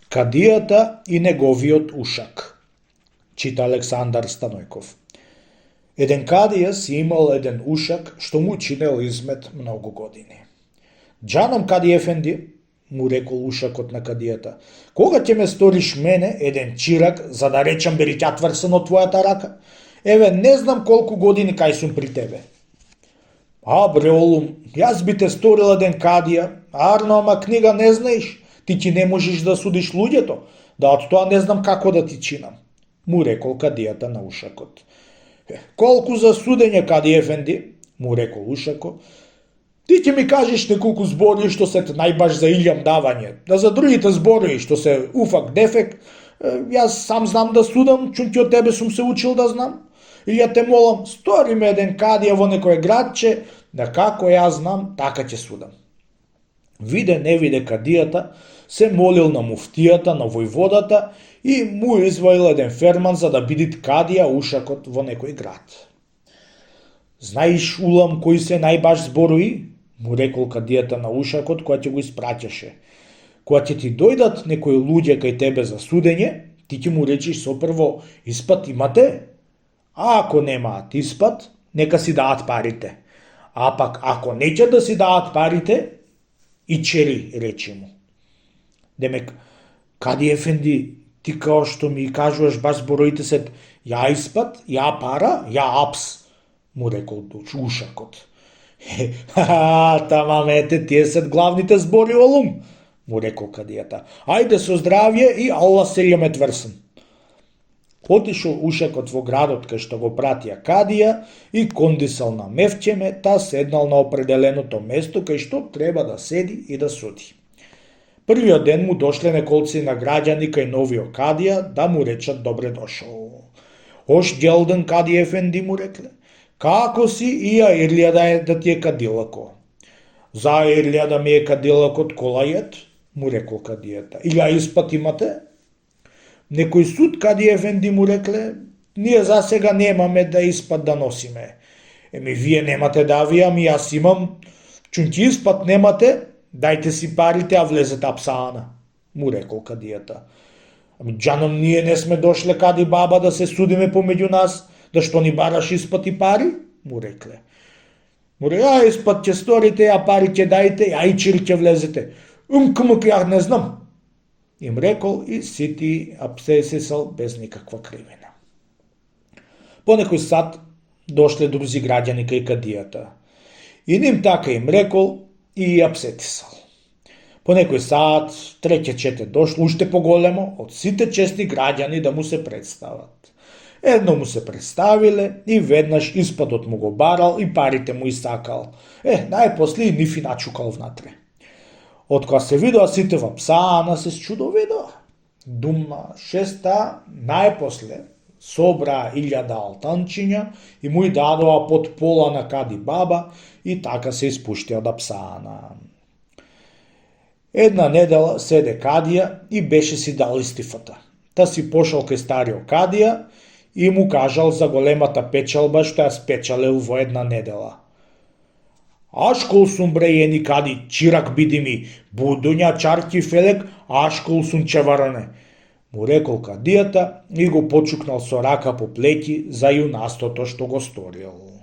Кадијата и неговиот ушак. Чита Александар Станојков. Еден кадија си имал еден ушак што му чинел измет многу години. Џанам кади ефенди, му рекол ушакот на кадијата, кога ќе ме сториш мене еден чирак за да речам бери ќе тврсен од твојата рака? Еве, не знам колку години кај сум при тебе. А, бре, олум, јас би те сторил еден кадија, арно, ама книга не знаеш, ти не можеш да судиш луѓето, да од тоа не знам како да ти чинам, му рекол кадијата на ушакот. Колку за судење, кади ефенди, му рекол ушако, ти ќе ми кажеш неколку збори што се најбаш за илјам давање, да за другите збори што се уфак дефек, јас сам знам да судам, чунки од тебе сум се учил да знам. И ја те молам, стори ме еден кадија во некој градче, да како јас знам, така ќе судам. Виде не виде кадијата, се молил на муфтијата, на војводата и му извоил еден ферман за да биде кадија ушакот во некој град. Знаеш, улам, кои се најбаш зборои? Му рекол кадијата на ушакот која ќе го испраќаше. Кога ќе ти дојдат некои луѓе кај тебе за судење, ти ќе му речиш сопрво, испат имате? А ако немаат испат, нека си даат парите. А пак ако неќе да си даат парите, и чери, речи му. Демек, кади ефенди, ти као што ми кажуваш баш збороите сет, ја испат, ја пара, ја апс, му рекол ушакот. Тамам ете, тие сет главните збори олум, му рекол кадијата. Ајде со здравје и Алла селјаме тврсен. Отишол ушакот во градот кај што го пратија кадија и кондисал на мевчеме, та седнал на определеното место кај што треба да седи и да суди. Првиот ден му дошле неколци на граѓани кај новиот кадија да му речат добре дошол. Хош ѓелден кади ефенди, му рекле. Како си и ја ирлија да ти е кадилако? За ирлија да ми е кадилакот колајет, му рекол кадијата. И ја испат имате? Некој суд кади ефенди, му рекле, ние за сега немаме да испат да носиме. Еми вие немате да ви, ами јас имам, чунки испат немате, дајте си парите, а влезете апсаана, му рекол кадијата. Ами џанам ние не сме дошле кади баба да се судиме помеѓу нас, да што ни бараш испат и пари, му рекле. Му рекле, ја испат ќе сторите, ја пари ќе дајте, ја и чири ќе влезете. Мкмк ја не знам. Им рекол и сити апсесисал без никаква кривина. По некој сат дошле друзи граѓани кај кадијата. И ним така им рекол и апсетисал. По некој сат, треќе чете дошло, уште поголемо, од сите чести граѓани да му се представат. Едно му се представиле и веднаш испадот му го барал и парите му исакал. Најпосле и ниф и начукал внатре. Откога се видоа сите во псаана, се счудовидоа. Дума шеста, најпосле собраа 1000 алтанчиња и му и дадоа под пола на кади баба и така се испуштија од псаана. Една недела седе кадија и беше си дал истифата. Та си пошол кај стариот кадија и му кажал за големата печалба што ја спечалел во една недела. Ашкол сум брејени кади, чирак биди ми, будуња чарки фелек, ашкол сум чеваране, му рекол кадијата и го почукнал со рака по плеќи за јунастото што го сторил.